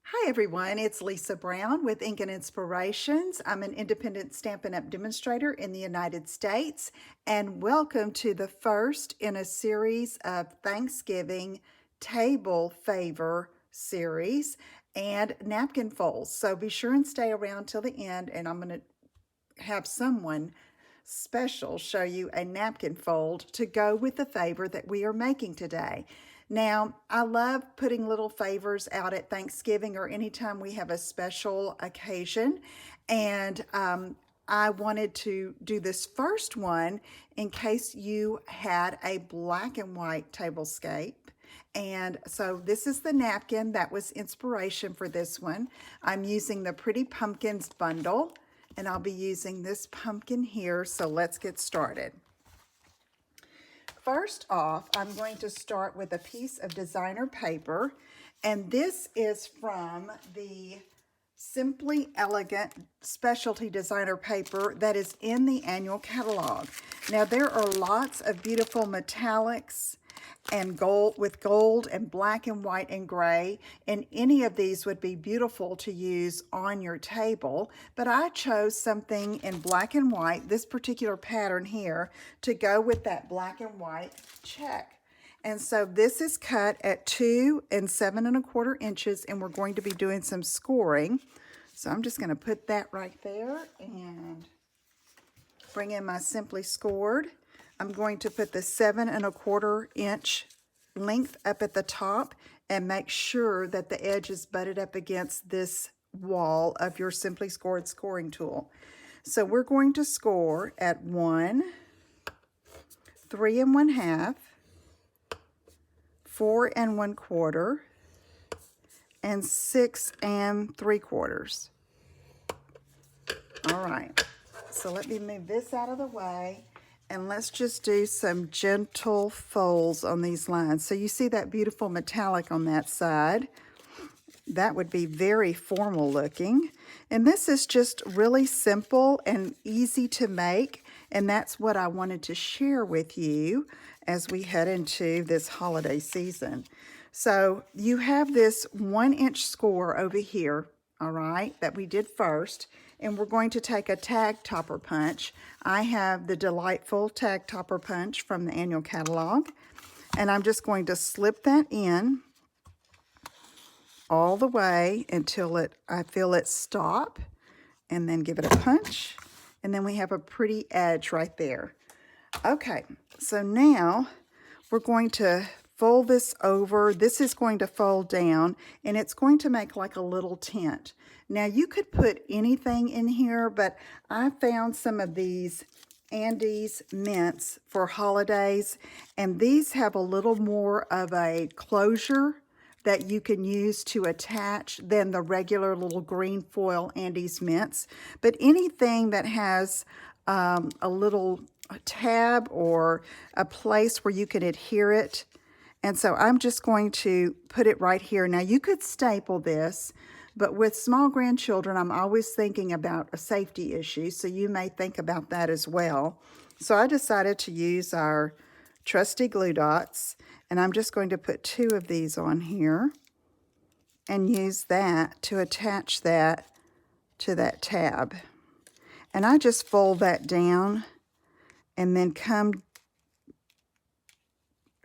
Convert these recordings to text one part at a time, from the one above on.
Hi everyone, it's Lisa Brown with Ink and Inspirations. I'm an independent Stampin' Up! Demonstrator in the United States, and welcome to the first in a series of Thanksgiving table favor series and napkin folds. So be sure and stay around till the end, and I'm going to have someone special show you a napkin fold to go with the favor that we are making today. Now, I love putting little favors out at Thanksgiving or anytime we have a special occasion. And I wanted to do this first one in case you had a black and white tablescape. And so this is the napkin that was inspiration for this one. I'm using the Pretty Pumpkins bundle, and I'll be using this pumpkin here. So let's get started. First off, I'm going to start with a piece of designer paper, and this is from the Simply Elegant specialty designer paper that is in the annual catalog. Now there are lots of beautiful metallics and gold and black and white and gray, and any of these would be beautiful to use on your table, but I chose something in black and white, this particular pattern here, to go with that black and white check. And so this is cut at 2 and 7 1/4 inches, and we're going to be doing some scoring. So I'm just going to put that right there and bring in my Simply Scored. I'm going to put the 7 1/4 inch length up at the top and make sure that the edge is butted up against this wall of your Simply Scored scoring tool. So we're going to score at 1, 3 1/2, 4 1/4, and 6 3/4. All right, so let me move this out of the way, and let's just do some gentle folds on these lines. So you see that beautiful metallic on that side. That would be very formal looking. And this is just really simple and easy to make, and that's what I wanted to share with you as we head into this holiday season. So you have this 1-inch score over here, all right, that we did first, and we're going to take a tag topper punch. I have the delightful tag topper punch from the annual catalog, and I'm just going to slip that in all the way until I feel it stop, and then give it a punch, and then we have a pretty edge right there. Okay, so now we're going to fold this over. This is going to fold down, and it's going to make like a little tent. Now you could put anything in here, but I found some of these Andes mints for holidays, and these have a little more of a closure that you can use to attach than the regular little green foil Andes mints. But anything that has a little tab or a place where you can adhere it. And so I'm just going to put it right here. Now you could staple this, but with small grandchildren, I'm always thinking about a safety issue, so you may think about that as well. So I decided to use our trusty glue dots, and I'm just going to put 2 of these on here and use that to attach that to that tab. And I just fold that down and then come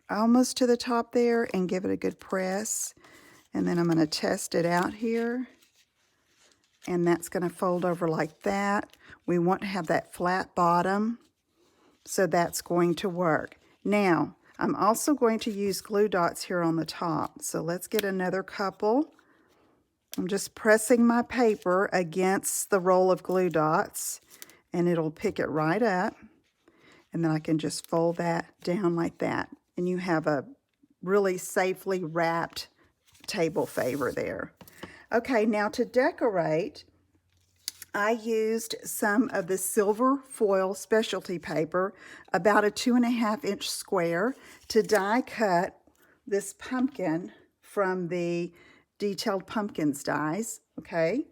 almost to the top there and give it a good press. And then I'm going to test it out here. And that's going to fold over like that. We want to have that flat bottom, so that's going to work. Now, I'm also going to use glue dots here on the top. So let's get another couple. I'm just pressing my paper against the roll of glue dots, and it'll pick it right up. And then I can just fold that down like that. And you have a really safely wrapped table favor there. Okay, now to decorate, I used some of the silver foil specialty paper, about a 2 1/2 inch square, to die cut this pumpkin from the Detailed Pumpkins dies, okay?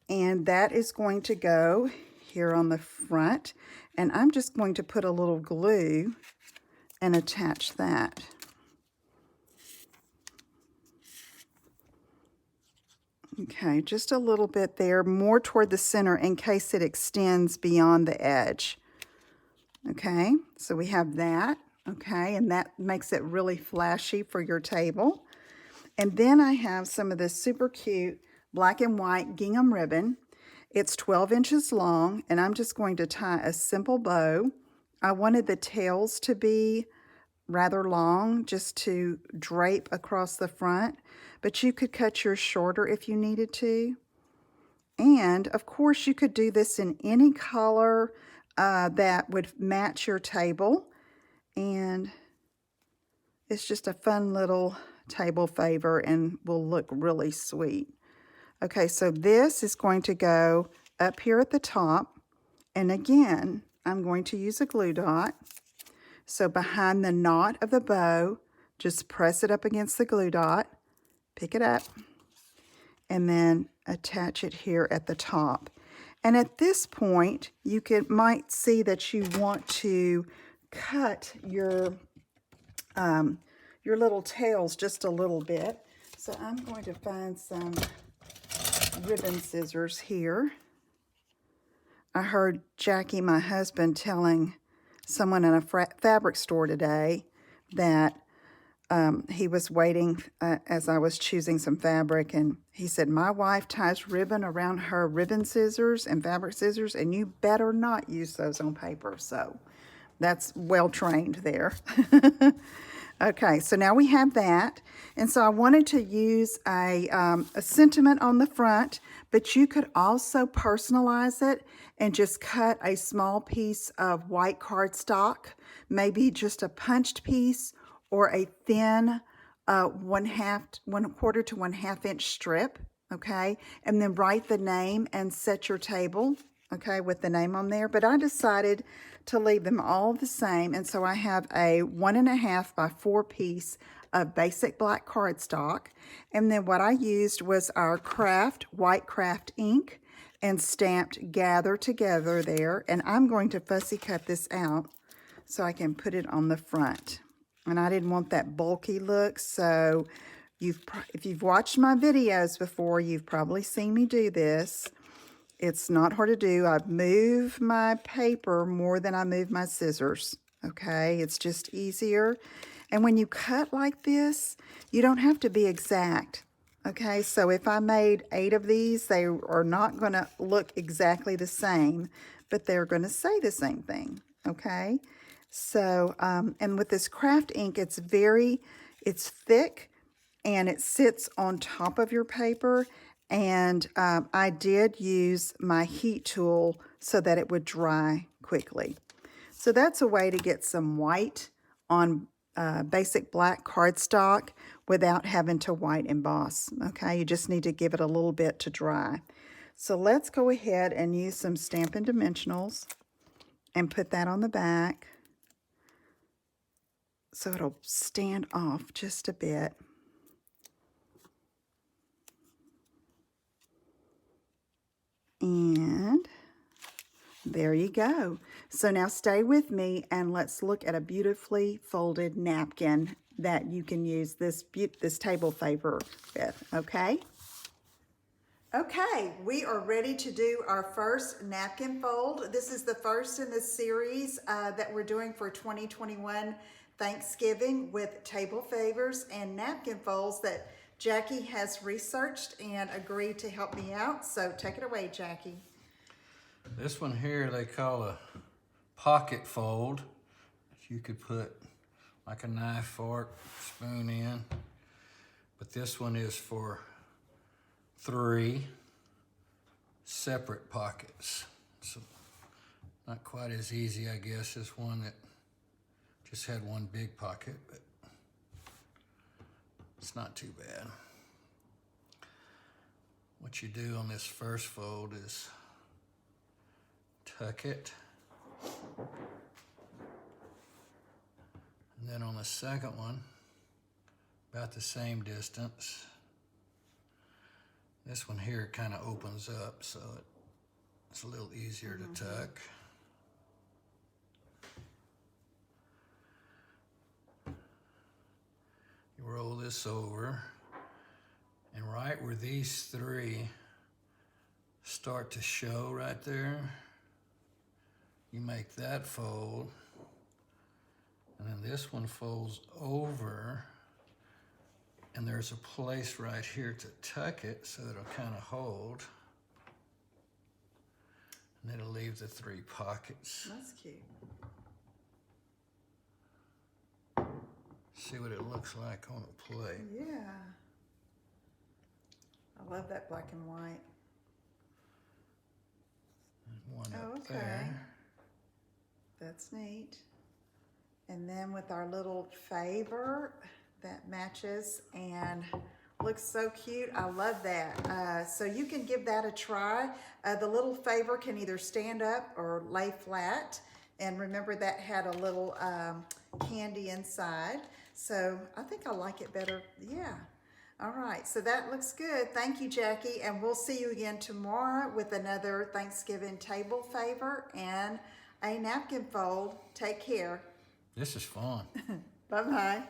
And that is going to go here on the front, and I'm just going to put a little glue and attach that. Okay, just a little bit there, more toward the center in case it extends beyond the edge. Okay, so we have that. Okay, and that makes it really flashy for your table. And then I have some of this super cute black and white gingham ribbon. It's 12 inches long, and I'm just going to tie a simple bow. I wanted the tails to be rather long just to drape across the front, but you could cut yours shorter if you needed to. And of course you could do this in any color that would match your table, and it's just a fun little table favor and will look really sweet. Okay, so this is going to go up here at the top, and again I'm going to use a glue dot. So behind the knot of the bow, just press it up against the glue dot, pick it up, and then attach it here at the top. And at this point, you might see that you want to cut your little tails just a little bit. So I'm going to find some ribbon scissors here. I heard Jackie, my husband, telling someone in a fabric store today that he was waiting as I was choosing some fabric, and he said, my wife ties ribbon around her ribbon scissors and fabric scissors, and you better not use those on paper. So that's well trained there. Okay, so now we have that. And so I wanted to use a sentiment on the front, but you could also personalize it and just cut a small piece of white cardstock, maybe just a punched piece or a thin 1/4 to 1/2 inch strip, okay? And then write the name and set your table, okay, with the name on there. But I decided to leave them all the same, and so I have a 1.5 by 4 piece of basic black cardstock. And then what I used was our white craft ink, and stamped Gather Together there. And I'm going to fussy cut this out so I can put it on the front. And I didn't want that bulky look, so if you've watched my videos before, you've probably seen me do this. It's not hard to do. I move my paper more than I move my scissors, okay? It's just easier. And when you cut like this, you don't have to be exact, okay? So if I made 8 of these, they are not going to look exactly the same, but they're going to say the same thing, okay? So, and with this craft ink, it's thick, and it sits on top of your paper. And I did use my heat tool so that it would dry quickly. So that's a way to get some white on basic black cardstock without having to white emboss. Okay, you just need to give it a little bit to dry. So let's go ahead and use some Stampin' Dimensionals and put that on the back so it'll stand off just a bit. And there you go. So now stay with me and let's look at a beautifully folded napkin that you can use this table favor with, okay? Okay, we are ready to do our first napkin fold. This is the first in this series that we're doing for 2021 Thanksgiving with table favors and napkin folds that Jackie has researched and agreed to help me out. So take it away, Jackie. This one here they call a pocket fold. You could put like a knife, fork, spoon in. But this one is for 3 separate pockets. So not quite as easy, I guess, as one that just had one big pocket, but it's not too bad. What you do on this first fold is tuck it. And then on the second one, about the same distance. This one here kind of opens up, so it's a little easier to tuck. You roll this over, And right where these three start to show right there, you make that fold. And then this one folds over. And there's a place right here to tuck it so it'll kind of hold. And it'll leave the three pockets. That's cute. See what it looks like on a plate. Yeah. I love that black and white. One Oh, up okay. there. That's neat. And then with our little favor that matches and looks so cute. I love that. So you can give that a try. The little favor can either stand up or lay flat. And remember that had a little candy inside. So I think I like it better. Yeah. All right, so that looks good. Thank you, Jackie, and we'll see you again tomorrow with another Thanksgiving table favor and a napkin fold. Take care. This is fun. Bye-bye.